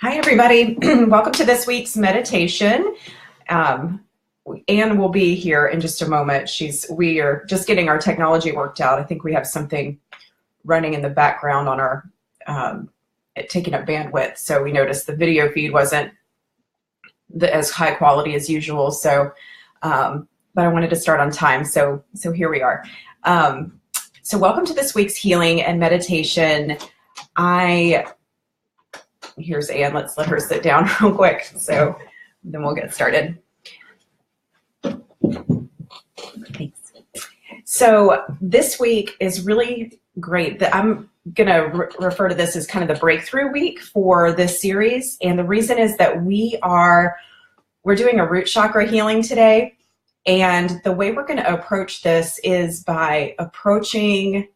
Hi, everybody. Welcome to this week's meditation. Anne will be here in just a moment. We are just getting our technology worked out. I think we have something running in the background on our taking up bandwidth. So we noticed the video feed wasn't as high quality as usual. So, but I wanted to start on time. So here we are. So welcome to this week's healing and meditation. Here's Anne. Let's let her sit down real quick. So then we'll get started. Thanks. So this week is really great. I'm going to refer to this as kind of the breakthrough week for this series. And the reason is that we're doing a root chakra healing today. And the way we're going to approach this is by approaching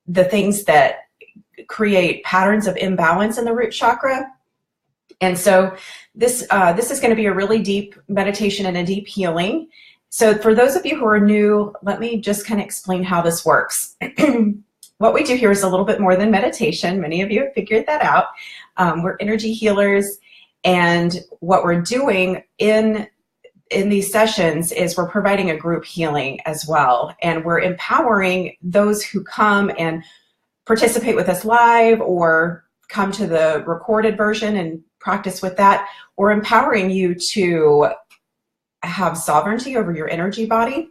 the things that create patterns of imbalance in the root chakra. And so this is going to be a really deep meditation and a deep healing. So for those of you who are new, let me just kind of explain how this works. What we do here is a little bit more than meditation. Many of you have figured that out. We're energy healers, and what we're doing in these sessions is we're providing a group healing as well, and we're empowering those who come and participate with us live or come to the recorded version and practice with that. We're empowering you to have sovereignty over your energy body.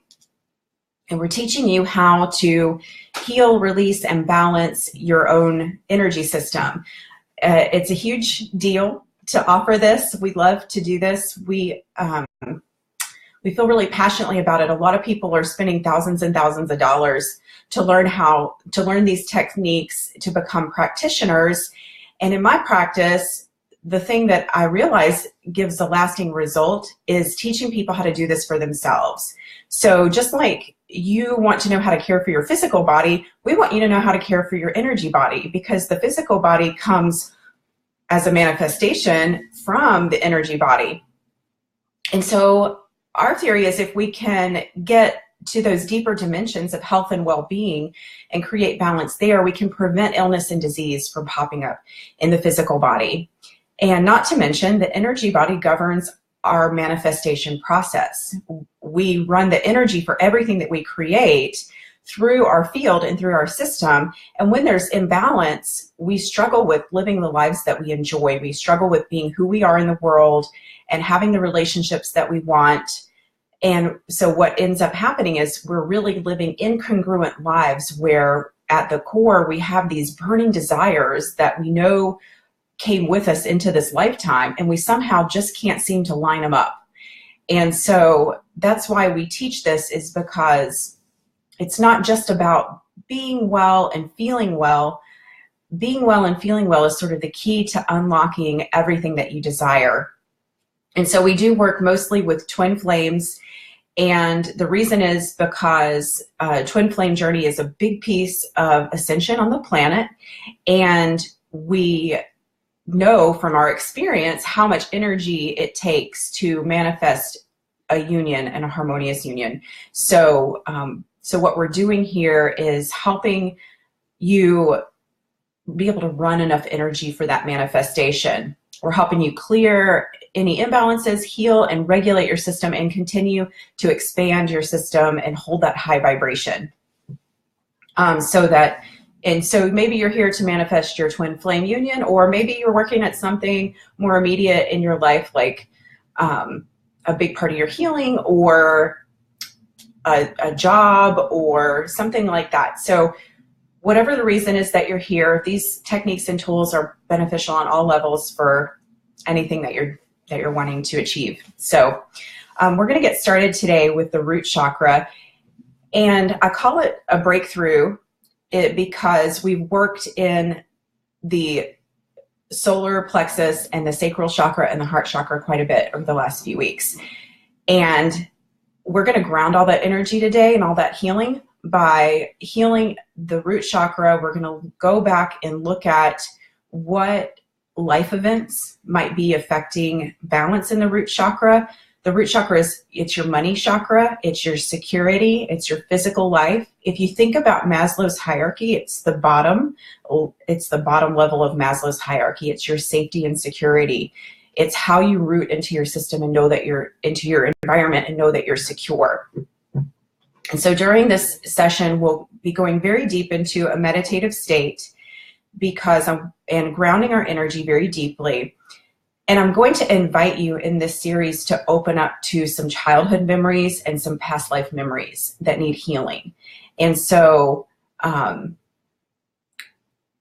And we're teaching you how to heal, release, and balance your own energy system. It's a huge deal to offer this. We love to do this. We feel really passionately about it. A lot of people are spending thousands and thousands of dollars to learn these techniques to become practitioners. And in my practice, the thing that I realize gives a lasting result is teaching people how to do this for themselves. So just like you want to know how to care for your physical body, we want you to know how to care for your energy body, because the physical body comes as a manifestation from the energy body. And so our theory is if we can get to those deeper dimensions of health and well-being and create balance there, we can prevent illness and disease from popping up in the physical body. And not to mention, the energy body governs our manifestation process. We run the energy for everything that we create through our field and through our system. And when there's imbalance, we struggle with living the lives that we enjoy. We struggle with being who we are in the world and having the relationships that we want. And so what ends up happening is we're really living incongruent lives where at the core we have these burning desires that we know came with us into this lifetime, and we somehow just can't seem to line them up. And so that's why we teach this, is because it's not just about being well and feeling well. Being well and feeling well is sort of the key to unlocking everything that you desire. And so we do work mostly with twin flames. And the reason is because twin flame journey is a big piece of ascension on the planet. And we know from our experience how much energy it takes to manifest a union and a harmonious union. So, so what we're doing here is helping you be able to run enough energy for that manifestation. We're helping you clear any imbalances, heal and regulate your system, and continue to expand your system and hold that high vibration. So maybe you're here to manifest your twin flame union, or maybe you're working at something more immediate in your life, like a big part of your healing, or a job, or something like that. So whatever the reason is that you're here, these techniques and tools are beneficial on all levels for anything that you're wanting to achieve. So we're going to get started today with the root chakra, and I call it a breakthrough because we've worked in the solar plexus and the sacral chakra and the heart chakra quite a bit over the last few weeks. And we're going to ground all that energy today and all that healing by healing the root chakra. We're going to go back and look at what life events might be affecting balance in the root chakra, The root chakra it's your money chakra, it's your security, it's your physical life. If you think about Maslow's hierarchy, it's the bottom level of Maslow's hierarchy. It's your safety and security. It's how you root into your system and know that you're into your environment and know that you're secure. And so during this session, we'll be going very deep into a meditative state and grounding our energy very deeply. And I'm going to invite you in this series to open up to some childhood memories and some past life memories that need healing. And so,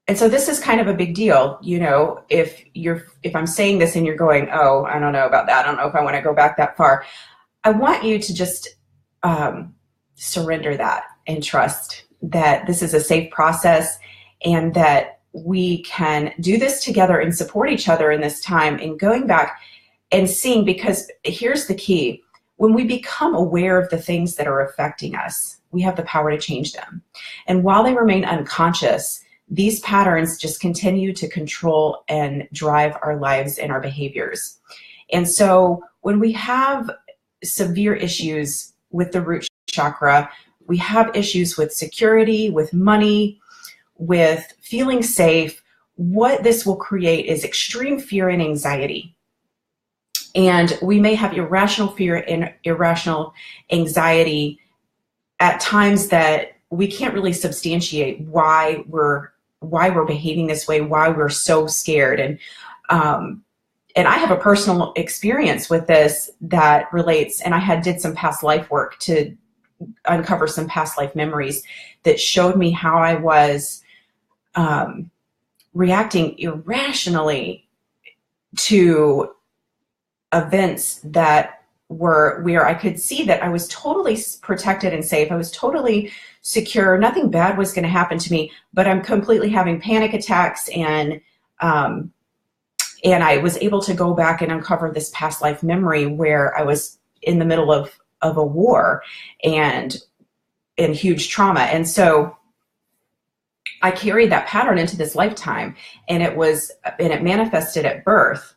this is kind of a big deal. You know, if I'm saying this and you're going, oh, I don't know about that, I don't know if I want to go back that far, I want you to just surrender that and trust that this is a safe process and that we can do this together and support each other in this time and going back and seeing, because here's the key. When we become aware of the things that are affecting us, we have the power to change them. And while they remain unconscious, these patterns just continue to control and drive our lives and our behaviors. And so when we have severe issues with the root chakra, we have issues with security, with money, with feeling safe, what this will create is extreme fear and anxiety. And we may have irrational fear and irrational anxiety at times that we can't really substantiate why we're behaving this way, why we're so scared. And I have a personal experience with this that relates, and I did some past life work to uncover some past life memories that showed me how I was reacting irrationally to events that were where I could see that I was totally protected and safe. I was totally secure. Nothing bad was going to happen to me, but I'm completely having panic attacks, and I was able to go back and uncover this past life memory where I was in the middle of a war and in huge trauma. And so I carried that pattern into this lifetime, and it manifested at birth.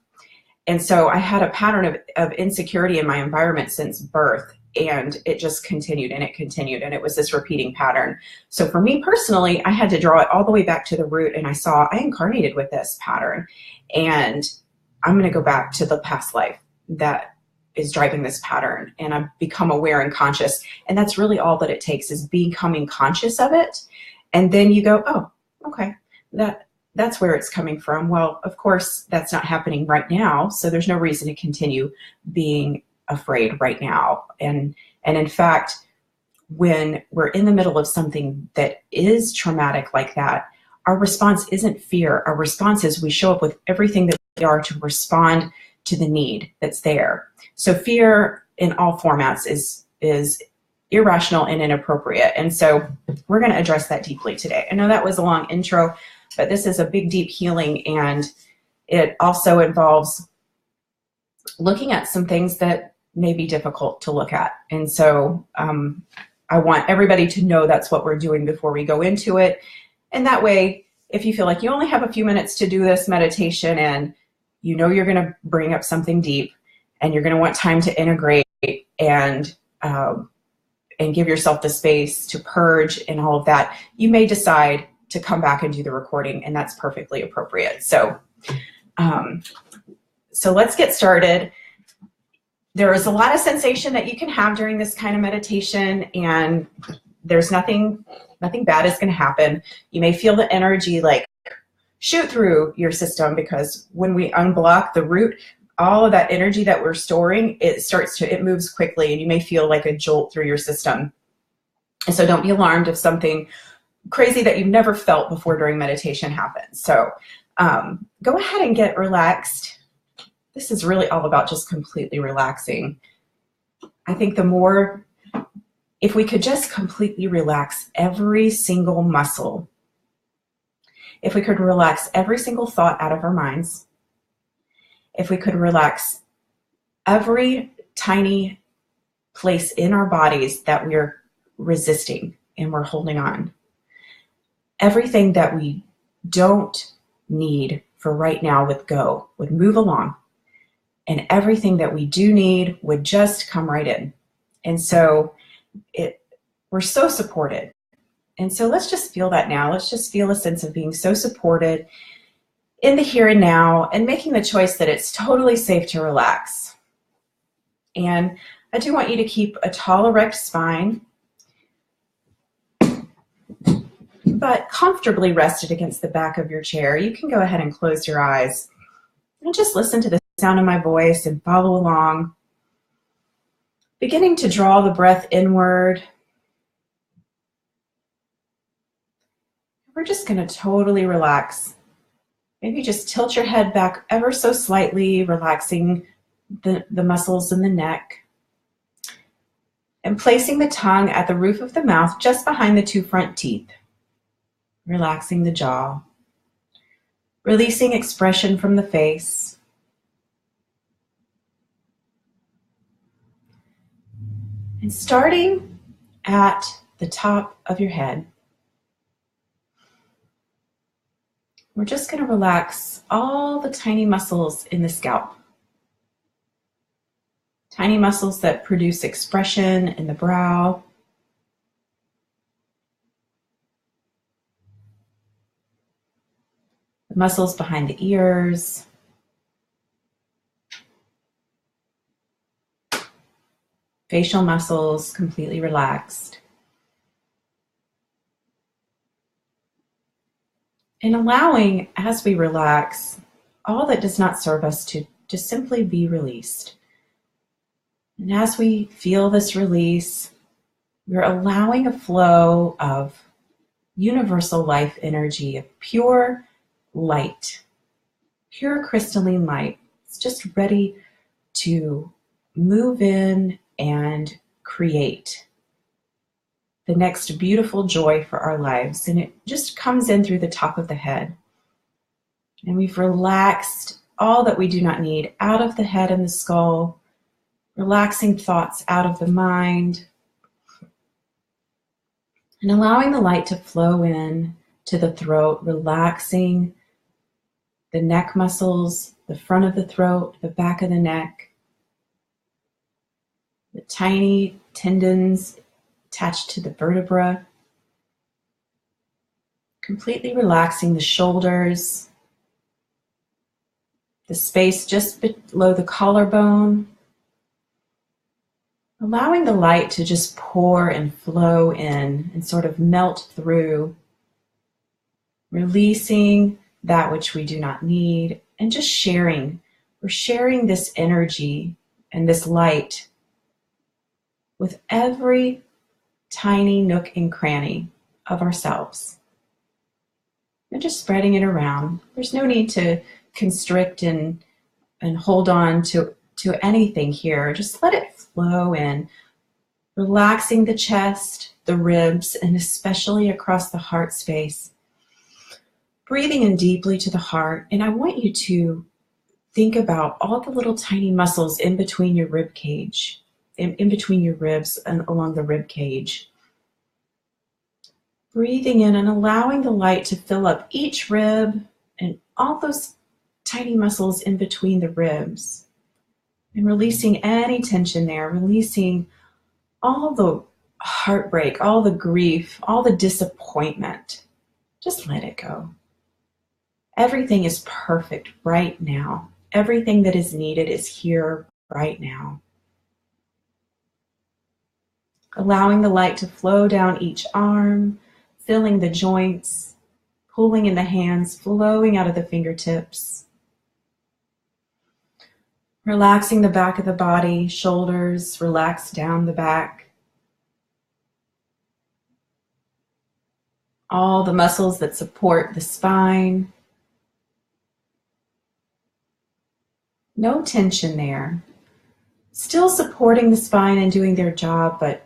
And so I had a pattern of insecurity in my environment since birth, and it just continued and it continued, and it was this repeating pattern. So for me personally, I had to draw it all the way back to the root, and I saw I incarnated with this pattern, and I'm going to go back to the past life that is driving this pattern, and I've become aware and conscious. And that's really all that it takes, is becoming conscious of it. And then you go, oh, okay, that's where it's coming from. Well, of course, that's not happening right now, so there's no reason to continue being afraid right now. And in fact, when we're in the middle of something that is traumatic like that, our response isn't fear. Our response is we show up with everything that we are to respond to the need that's there. So fear in all formats is irrational and inappropriate. And so we're going to address that deeply today. I know that was a long intro, but this is a big, deep healing, and it also involves looking at some things that may be difficult to look at. And so I want everybody to know that's what we're doing before we go into it. And that way, if you feel like you only have a few minutes to do this meditation and you know you're going to bring up something deep and you're going to want time to integrate and give yourself the space to purge and all of that, you may decide to come back and do the recording, and that's perfectly appropriate. So, so let's get started. There is a lot of sensation that you can have during this kind of meditation, and there's nothing bad is going to happen. You may feel the energy like shoot through your system, because when we unblock the root, all of that energy that we're storing, it moves quickly, and you may feel like a jolt through your system. And so don't be alarmed if something crazy that you've never felt before during meditation happens. So go ahead and get relaxed. This is really all about just completely relaxing. I think if we could just completely relax every single muscle, if we could relax every single thought out of our minds, if we could relax every tiny place in our bodies that we're resisting and we're holding on, everything that we don't need for right now would move along. and everything that we do need would just come right in. And so we're so supported. And so let's just feel that now. Let's just feel a sense of being so supported in the here and now and making the choice that it's totally safe to relax. And I do want you to keep a tall, erect spine, but comfortably rested against the back of your chair. You can go ahead and close your eyes and just listen to the sound of my voice and follow along. Beginning to draw the breath inward. We're just going to totally relax. Maybe just tilt your head back ever so slightly, relaxing the muscles in the neck. And placing the tongue at the roof of the mouth just behind the two front teeth. Relaxing the jaw. Releasing expression from the face. And starting at the top of your head, we're just going to relax all the tiny muscles in the scalp. Tiny muscles that produce expression in the brow. The muscles behind the ears. Facial muscles completely relaxed. And allowing, as we relax, all that does not serve us to just simply be released. And as we feel this release, we're allowing a flow of universal life energy, of pure light, pure crystalline light. It's just ready to move in and create the next beautiful joy for our lives. And it just comes in through the top of the head. And we've relaxed all that we do not need out of the head and the skull, relaxing thoughts out of the mind, and allowing the light to flow in to the throat, relaxing the neck muscles, the front of the throat, the back of the neck, the tiny tendons attached to the vertebra, completely relaxing the shoulders, the space just below the collarbone, allowing the light to just pour and flow in and sort of melt through, releasing that which we do not need, and just sharing. We're sharing this energy and this light with every tiny nook and cranny of ourselves. And just spreading it around. There's no need to constrict and hold on to anything here. Just let it flow in, relaxing the chest, the ribs, and especially across the heart space. Breathing in deeply to the heart. And I want you to think about all the little tiny muscles in between your rib cage, in between your ribs and along the rib cage. Breathing in and allowing the light to fill up each rib and all those tiny muscles in between the ribs. And releasing any tension there, releasing all the heartbreak, all the grief, all the disappointment. Just let it go. Everything is perfect right now. Everything that is needed is here right now. Allowing the light to flow down each arm, filling the joints, pulling in the hands, flowing out of the fingertips. Relaxing the back of the body, shoulders, relax down the back. All the muscles that support the spine. No tension there. Still supporting the spine and doing their job, but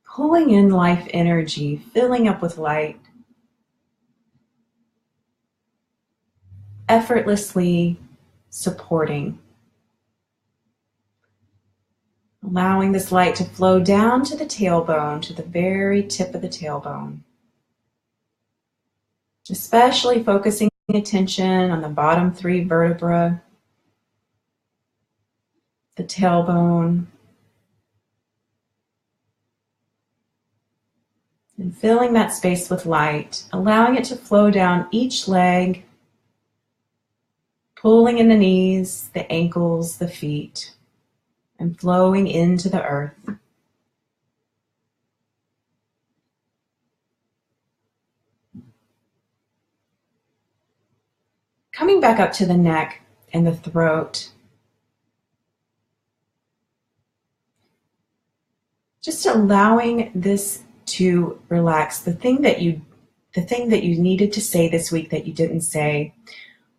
pulling in life energy, filling up with light. Effortlessly supporting. Allowing this light to flow down to the tailbone, to the very tip of the tailbone. Especially focusing attention on the bottom three vertebrae. the tailbone, and filling that space with light, allowing it to flow down each leg, pulling in the knees, the ankles, the feet, and flowing into the earth. Coming back up to the neck and the throat. Just allowing this to relax. The thing that you needed to say this week that you didn't say,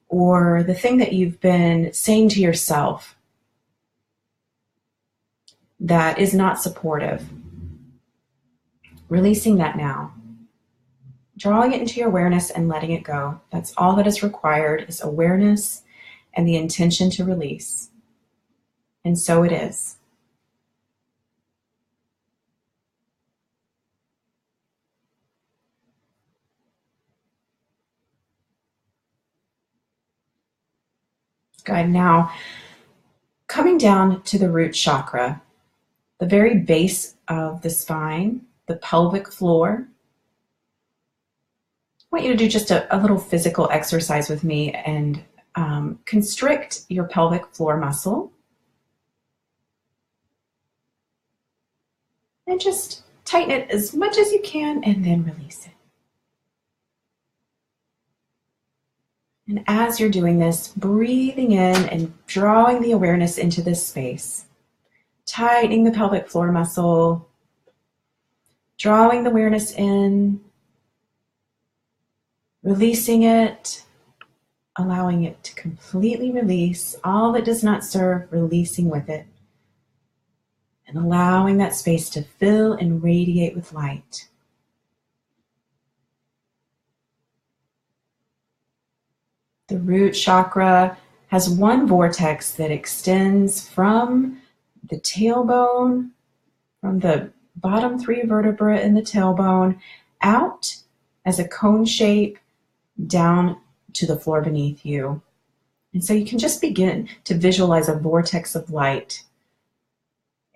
or the thing that you've been saying to yourself that is not supportive. Releasing that now. Drawing it into your awareness and letting it go. That's all that is required, is awareness and the intention to release. And so it is. Good. Now, coming down to the root chakra, the very base of the spine, the pelvic floor. I want you to do just a little physical exercise with me and constrict your pelvic floor muscle. And just tighten it as much as you can and then release it. And as you're doing this, breathing in and drawing the awareness into this space, tightening the pelvic floor muscle, drawing the awareness in, releasing it, allowing it to completely release all that does not serve, releasing with it, and allowing that space to fill and radiate with light. The root chakra has one vortex that extends from the tailbone, from the bottom three vertebrae in the tailbone, out as a cone shape down to the floor beneath you. And so you can just begin to visualize a vortex of light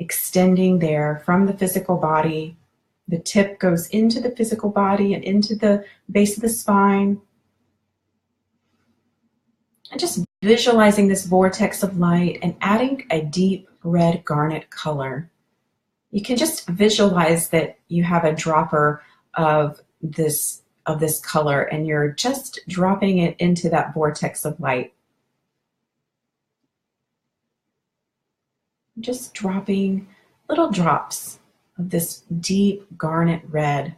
extending there from the physical body. The tip goes into the physical body and into the base of the spine. And just visualizing this vortex of light and adding a deep red garnet color. You can just visualize that you have a dropper of this color and you're just dropping it into that vortex of light. Just dropping little drops of this deep garnet red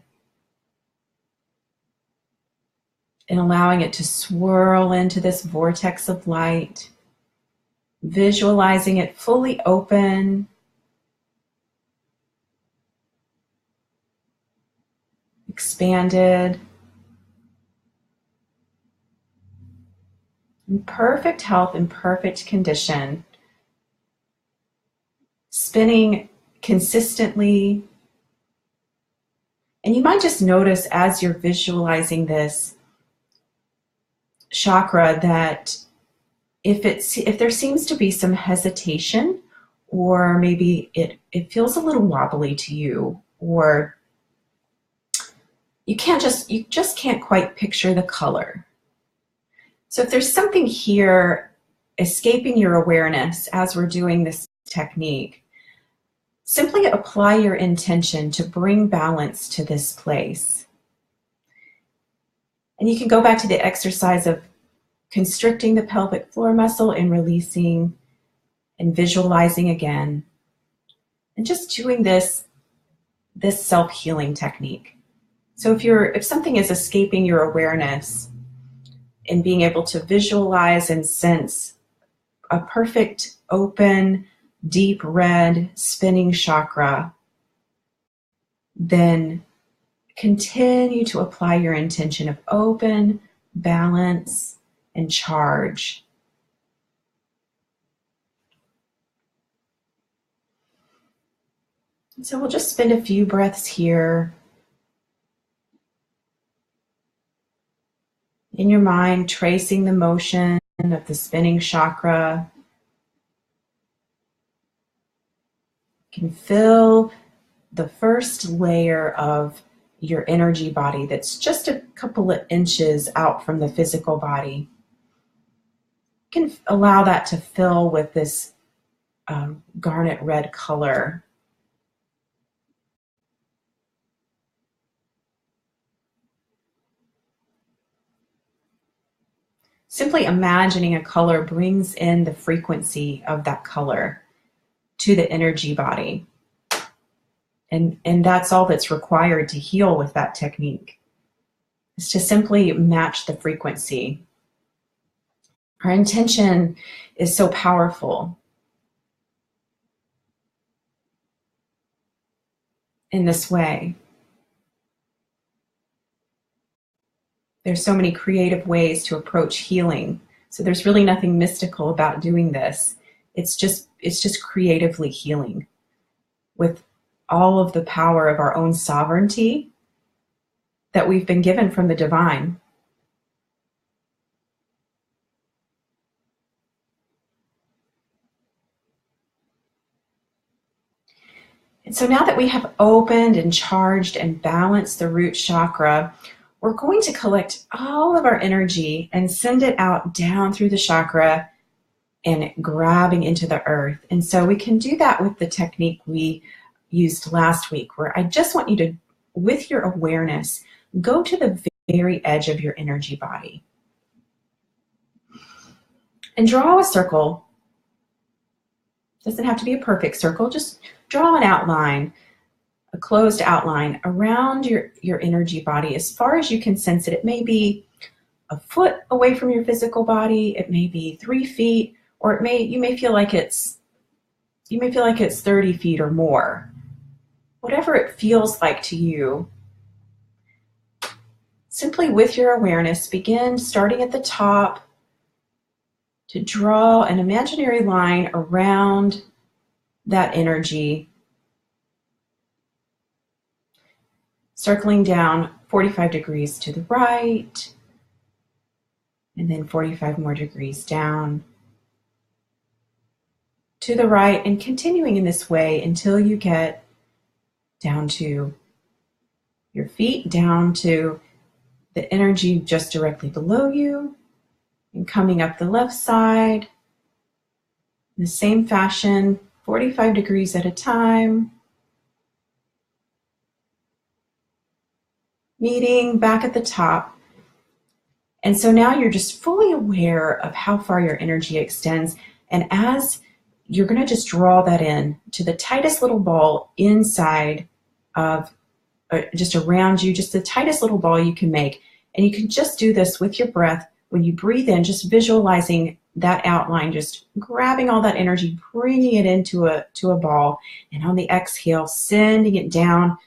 and allowing it to swirl into this vortex of light, visualizing it fully open, expanded, in perfect health and perfect condition, spinning consistently. And you might just notice as you're visualizing this chakra that if there seems to be some hesitation, or maybe it feels a little wobbly to you, or you just can't quite picture the color. So if there's something here escaping your awareness as we're doing this technique, simply apply your intention to bring balance to this place. And you can go back to the exercise of constricting the pelvic floor muscle and releasing and visualizing again. And just doing this self-healing technique. So if something is escaping your awareness, and being able to visualize and sense a perfect, open, deep red spinning chakra, then continue to apply your intention of open, balance, and charge. So we'll just spend a few breaths here. In your mind, tracing the motion of the spinning chakra, You can feel the first layer of your energy body that's just a couple of inches out from the physical body. You can allow that to fill with this garnet red color. Simply imagining a color brings in the frequency of that color to the energy body. And that's all that's required to heal with that technique, is to simply match the frequency. Our intention is so powerful in this way. There's so many creative ways to approach healing. So there's really nothing mystical about doing this. It's just creatively healing with all of the power of our own sovereignty that we've been given from the divine. And so now that we have opened and charged and balanced the root chakra, we're going to collect all of our energy and send it out down through the chakra and grabbing into the earth. And so we can do that with the technique we used last week, where I just want you to, with your awareness, go to the very edge of your energy body and draw a circle. Doesn't have to be a perfect circle, just draw an outline, a closed outline around your energy body as far as you can sense it. It may be a foot away from your physical body, it may be 3 feet, or you may feel like it's 30 feet or more. Whatever it feels like to you, simply with your awareness, begin starting at the top to draw an imaginary line around that energy, circling down 45 degrees to the right, and then 45 more degrees down to the right, and continuing in this way until you get down to your feet, down to the energy just directly below you, and coming up the left side in the same fashion, 45 degrees at a time, meeting back at the top. And so now you're just fully aware of how far your energy extends, and as you're going to just draw that in to the tightest little ball inside of, just around you, just the tightest little ball you can make. And you can just do this with your breath. When you breathe in, just visualizing that outline, just grabbing all that energy, bringing it into a ball. And on the exhale, sending it down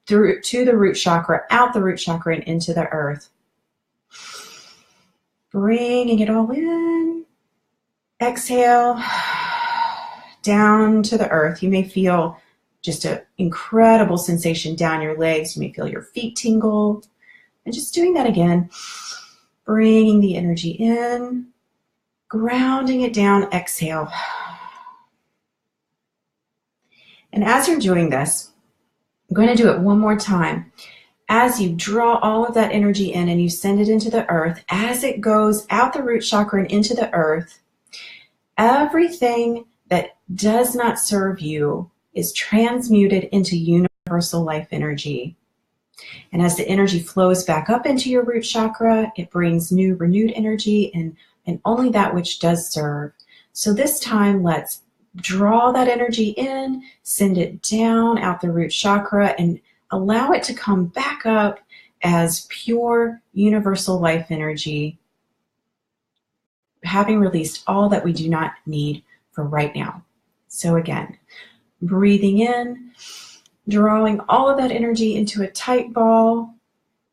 through to the root chakra, out the root chakra, and into the earth. Bringing it all in. Exhale. Down to the earth. You may feel just an incredible sensation down your legs. You may feel your feet tingle. And just doing that again, bringing the energy in, grounding it down, exhale. And as you're doing this, I'm going to do it one more time. As you draw all of that energy in and you send it into the earth, as it goes out the root chakra and into the earth, everything that does not serve you is transmuted into universal life energy. And as the energy flows back up into your root chakra, it brings new renewed energy and only that which does serve. So this time, let's draw that energy in, send it down out the root chakra, and allow it to come back up as pure universal life energy, having released all that we do not need for right now. So again, breathing in, drawing all of that energy into a tight ball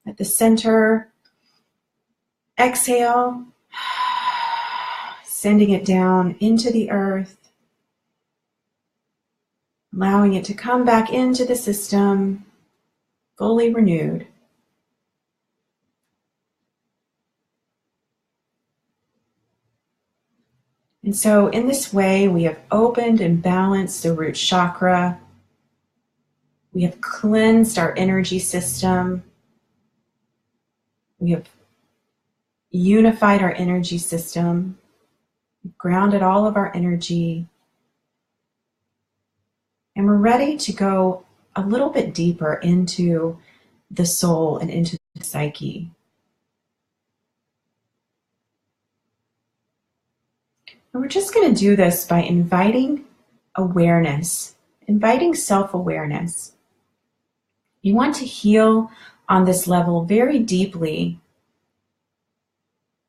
at the center. Exhale, sending it down into the earth, allowing it to come back into the system, fully renewed. And so in this way, we have opened and balanced the root chakra. We have cleansed our energy system. We have unified our energy system. We've grounded all of our energy. And we're ready to go a little bit deeper into the soul and into the psyche. And we're just going to do this by inviting awareness, inviting self-awareness. You want to heal on this level very deeply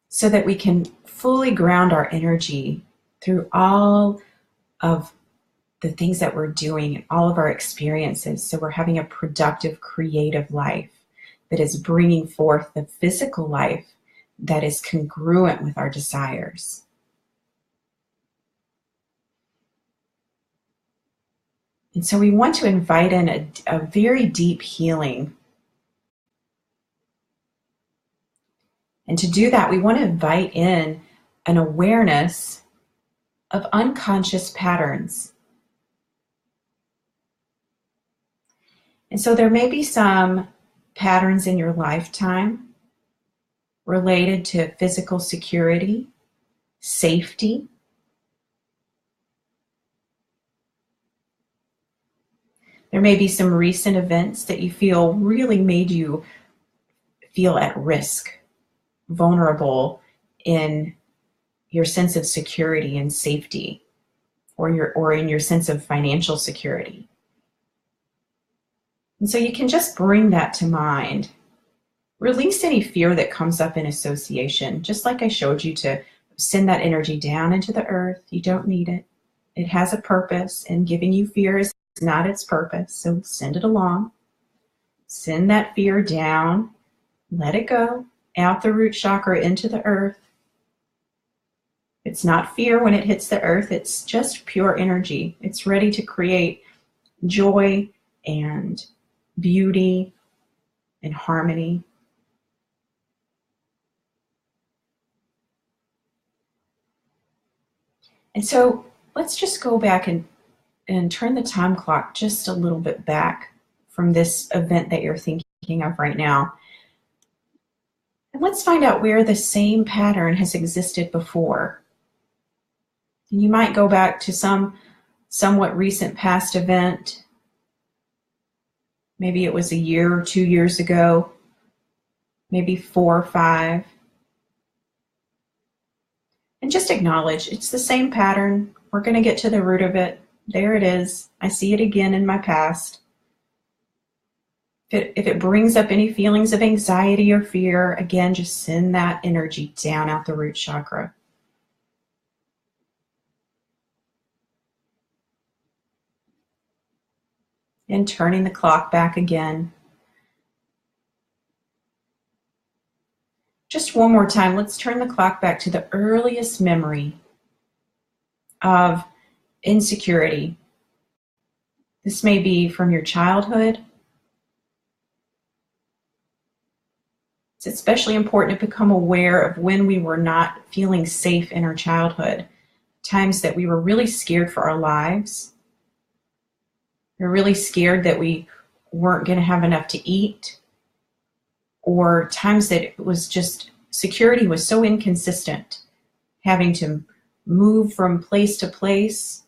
so that we can fully ground our energy through all of the things that we're doing and all of our experiences. So we're having a productive, creative life that is bringing forth the physical life that is congruent with our desires. And so we want to invite in a very deep healing. And to do that, we want to invite in an awareness of unconscious patterns. And so there may be some patterns in your lifetime related to physical security, safety. There may be some recent events that you feel really made you feel at risk, vulnerable in your sense of security and safety, or in your sense of financial security. And so you can just bring that to mind. Release any fear that comes up in association, just like I showed you to send that energy down into the earth. You don't need it. It has a purpose, and giving you fear is not its purpose, so send it along. Send that fear down, let it go, out the root chakra into the earth. It's not fear when it hits the earth, it's just pure energy. It's ready to create joy and beauty and harmony. And so let's just go back and turn the time clock just a little bit back from this event that you're thinking of right now. And let's find out where the same pattern has existed before. And you might go back to some somewhat recent past event. Maybe it was a year or 2 years ago, maybe 4 or 5. And just acknowledge it's the same pattern. We're going to get to the root of it. There it is. I see it again in my past. If it brings up any feelings of anxiety or fear, again, just send that energy down out the root chakra. And turning the clock back again. Just one more time, let's turn the clock back to the earliest memory of insecurity. This may be from your childhood. It's especially important to become aware of when we were not feeling safe in our childhood. Times that we were really scared for our lives. We were really scared that we weren't going to have enough to eat. Or times that it was just, security was so inconsistent. Having to move from place to place.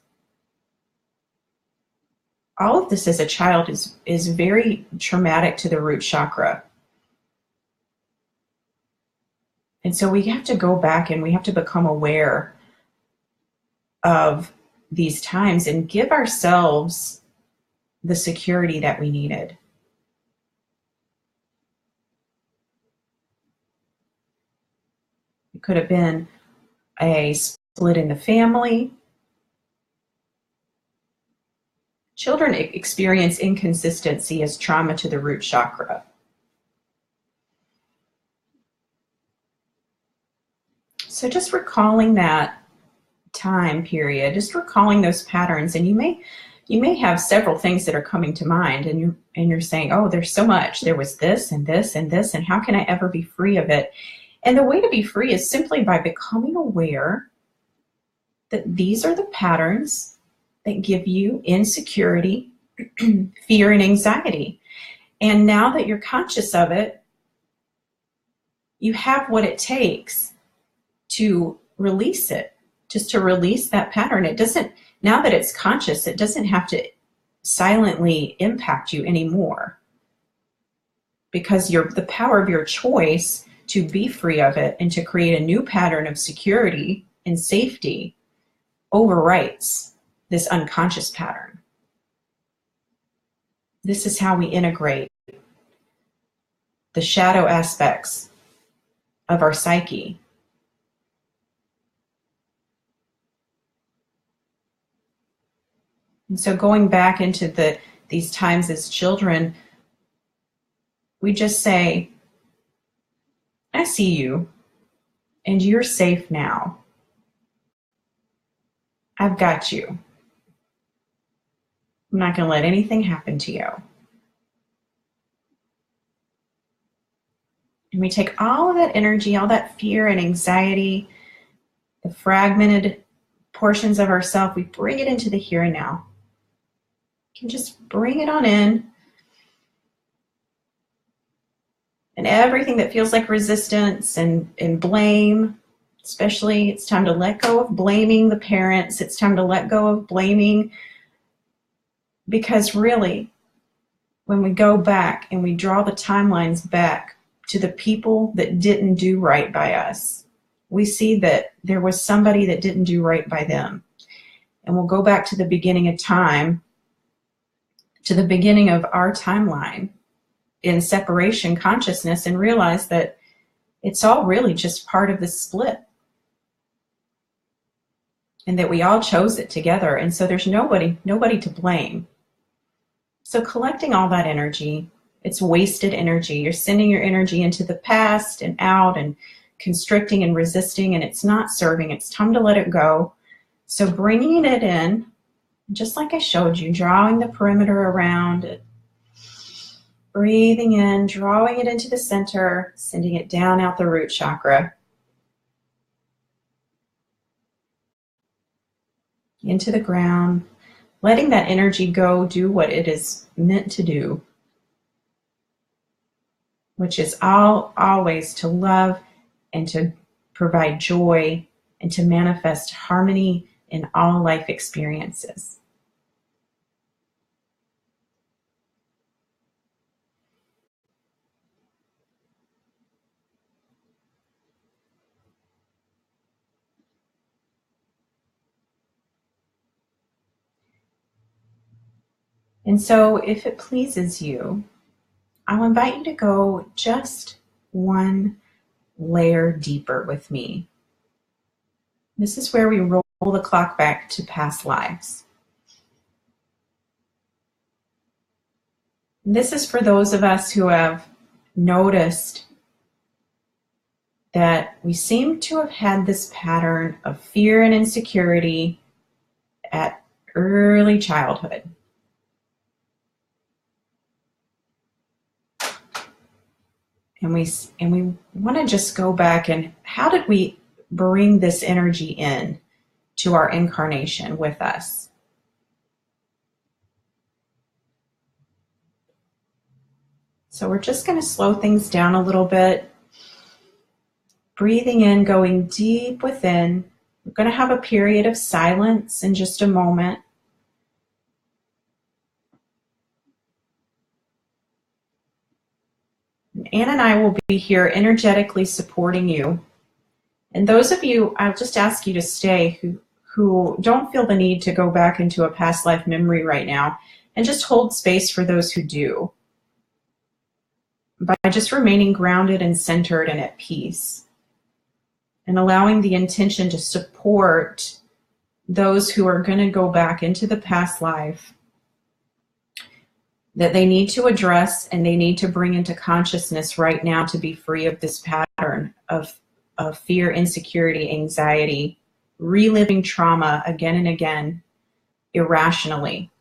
All of this as a child is very traumatic to the root chakra. And so we have to go back and we have to become aware of these times and give ourselves the security that we needed. It could have been a split in the family. Children experience inconsistency as trauma to the root chakra. So just recalling that time period, just recalling those patterns, and you may have several things that are coming to mind, and you're saying, oh, there's so much. There was this and this and this, and how can I ever be free of it? And the way to be free is simply by becoming aware that these are the patterns that give you insecurity fear and anxiety. And now that you're conscious of it, you have what it takes to release it, just to release that pattern. It doesn't, now that it's conscious, it doesn't have to silently impact you anymore, because the power of your choice to be free of it and to create a new pattern of security and safety overwrites this unconscious pattern. This is how we integrate the shadow aspects of our psyche. And so going back into these times as children, we just say, I see you, and you're safe now. I've got you. I'm not going to let anything happen to you. And we take all of that energy, all that fear and anxiety, the fragmented portions of ourself, we bring it into the here and now. You can just bring it on in. And everything that feels like resistance and blame, especially, it's time to let go of blaming the parents. It's time to let go of blaming, because really, when we go back and we draw the timelines back to the people that didn't do right by us, we see that there was somebody that didn't do right by them. And we'll go back to the beginning of time, to the beginning of our timeline in separation consciousness, and realize that it's all really just part of the split. And that we all chose it together. And so there's nobody to blame. So collecting all that energy, it's wasted energy. You're sending your energy into the past and out and constricting and resisting, and it's not serving. It's time to let it go. So bringing it in, just like I showed you, drawing the perimeter around it, breathing in, drawing it into the center, sending it down out the root chakra, into the ground, letting that energy go do what it is meant to do, which is always to love and to provide joy and to manifest harmony in all life experiences. And so if it pleases you, I'll invite you to go just one layer deeper with me. This is where we roll the clock back to past lives. And this is for those of us who have noticed that we seem to have had this pattern of fear and insecurity at early childhood. And we want to just go back and how did we bring this energy in to our incarnation with us? So we're just going to slow things down a little bit. Breathing in, going deep within. We're going to have a period of silence in just a moment. Anne and I will be here energetically supporting you. And those of you, I'll just ask you to stay who don't feel the need to go back into a past life memory right now, and just hold space for those who do, by just remaining grounded and centered and at peace, and allowing the intention to support those who are going to go back into the past life that they need to address and they need to bring into consciousness right now to be free of this pattern of fear, insecurity, anxiety, reliving trauma again and again, irrationally.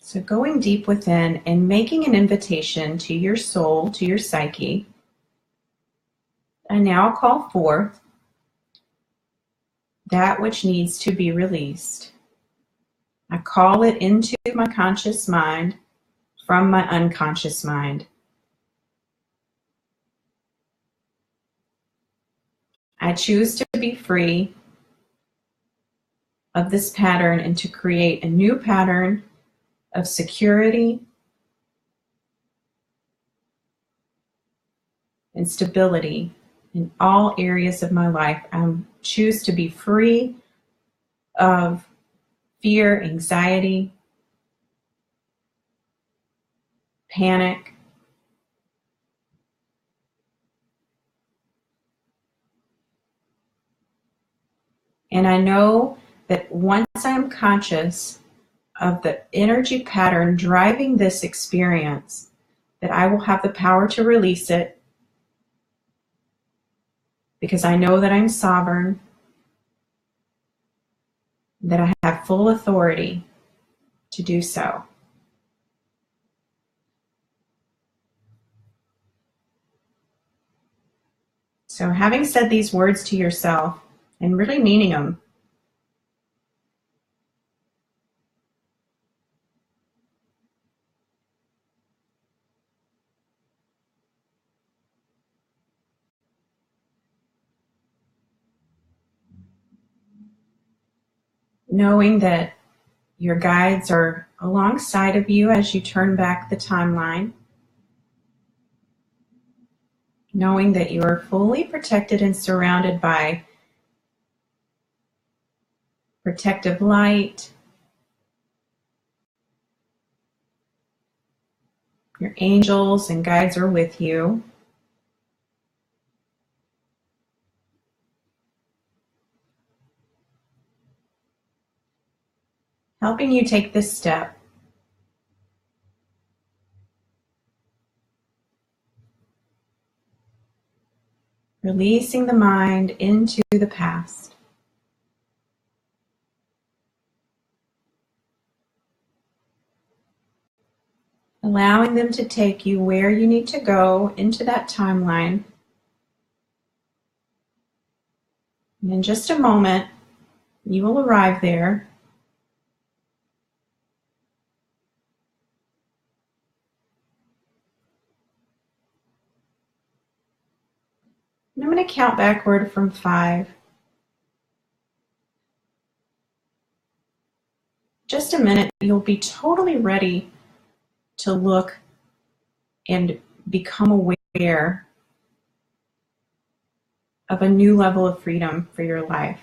So going deep within and making an invitation to your soul, to your psyche, I now call forth that which needs to be released. I call it into my conscious mind from my unconscious mind. I choose to be free of this pattern and to create a new pattern of security and stability in all areas of my life. I choose to be free of fear, anxiety, panic, and I know that once I am conscious of the energy pattern driving this experience, that I will have the power to release it because I know that I'm sovereign, that I have full authority to do so. So having said these words to yourself and really meaning them, knowing that your guides are alongside of you as you turn back the timeline, knowing that you are fully protected and surrounded by protective light, your angels and guides are with you. Helping you take this step. Releasing the mind into the past. Allowing them to take you where you need to go into that timeline. And in just a moment, you will arrive there. And I'm going to count backward from 5. Just a minute, you'll be totally ready to look and become aware of a new level of freedom for your life.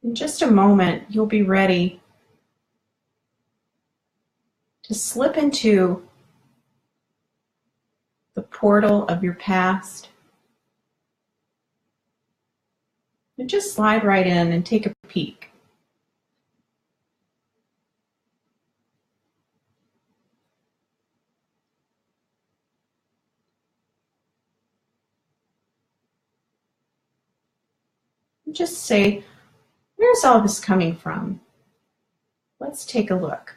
In just a moment, you'll be ready to slip into the portal of your past and just slide right in and take a peek. And just say, where's all this coming from? Let's take a look.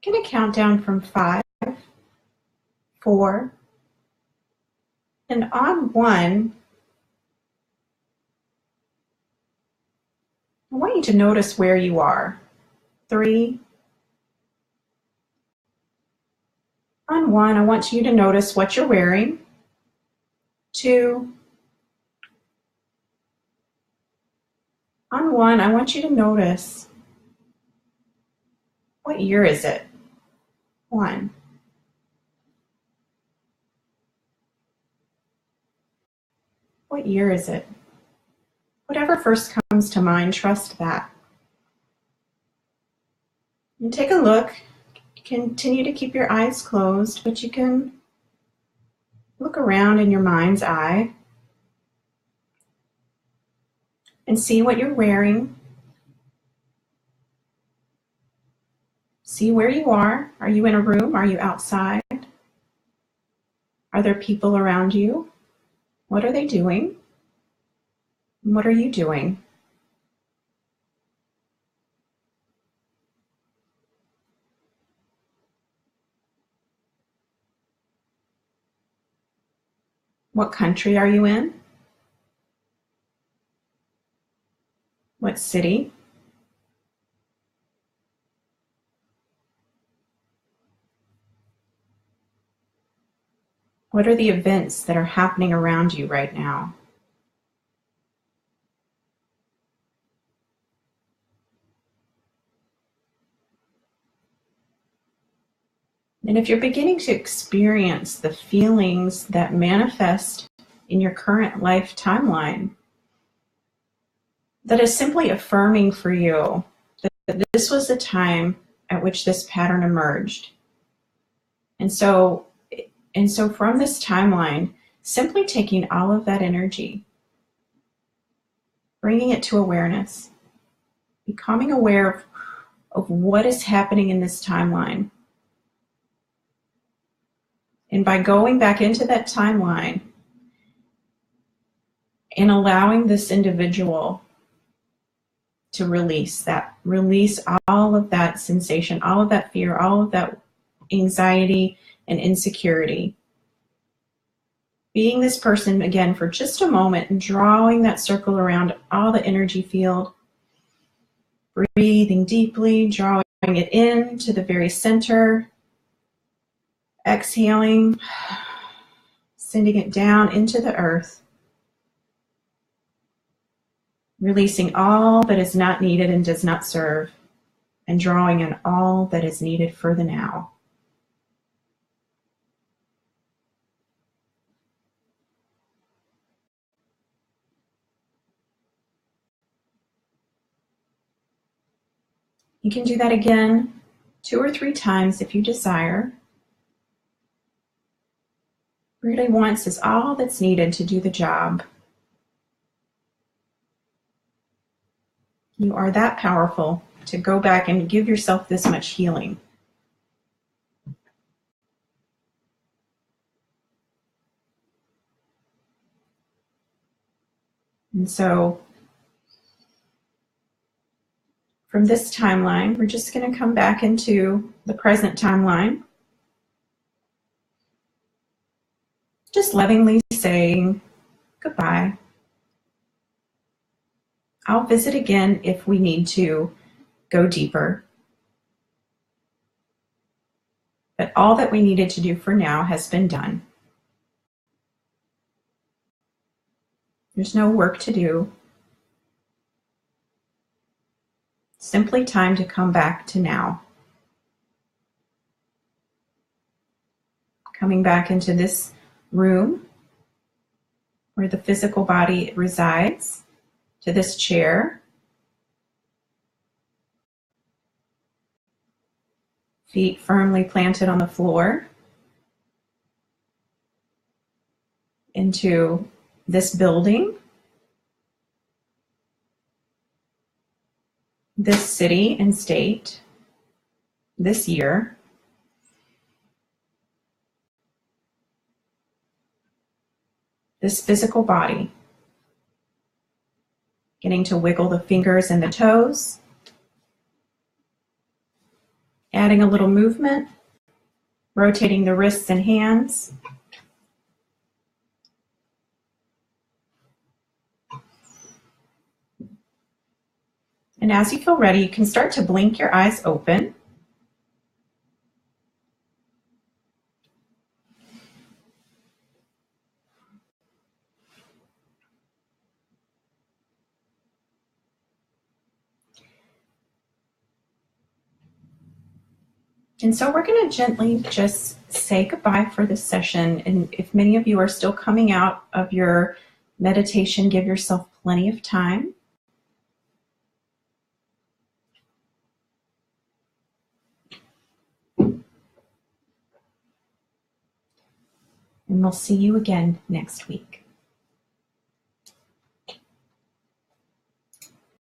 I'm going to count down from 5, 4, and on 1, I want you to notice where you are. 3. On 1, I want you to notice what you're wearing. 2. On 1, I want you to notice, what year is it? 1. What year is it? Whatever first comes to mind, trust that. And take a look. Continue to keep your eyes closed, but you can look around in your mind's eye And see what you're wearing. See where you are. Are you in a room? Are you outside? Are there people around you? What are they doing? What are you doing? What country are you in? What city? What are the events that are happening around you right now? And if you're beginning to experience the feelings that manifest in your current life timeline, that is simply affirming for you that this was the time at which this pattern emerged. And so from this timeline, simply taking all of that energy, bringing it to awareness, becoming aware of what is happening in this timeline. And by going back into that timeline and allowing this individual to release all of that sensation, all of that fear, all of that anxiety and insecurity. Being this person again for just a moment and drawing that circle around all the energy field, breathing deeply, drawing it in to the very center, exhaling, sending it down into the earth, releasing all that is not needed and does not serve, and drawing in all that is needed for the now. You can do that again 2 or 3 times if you desire. Really once is all that's needed to do the job. You are that powerful to go back and give yourself this much healing. And so from this timeline, we're just going to come back into the present timeline. Just lovingly saying goodbye. I'll visit again if we need to go deeper. But all that we needed to do for now has been done. There's no work to do. Simply time to come back to now. Coming back into this room where the physical body resides, to this chair. Feet firmly planted on the floor. Into this building, this city and state, this year. This physical body. Getting to wiggle the fingers and the toes. Adding a little movement. Rotating the wrists and hands. And as you feel ready, you can start to blink your eyes open. And so we're going to gently just say goodbye for this session. And if many of you are still coming out of your meditation, give yourself plenty of time. And we'll see you again next week.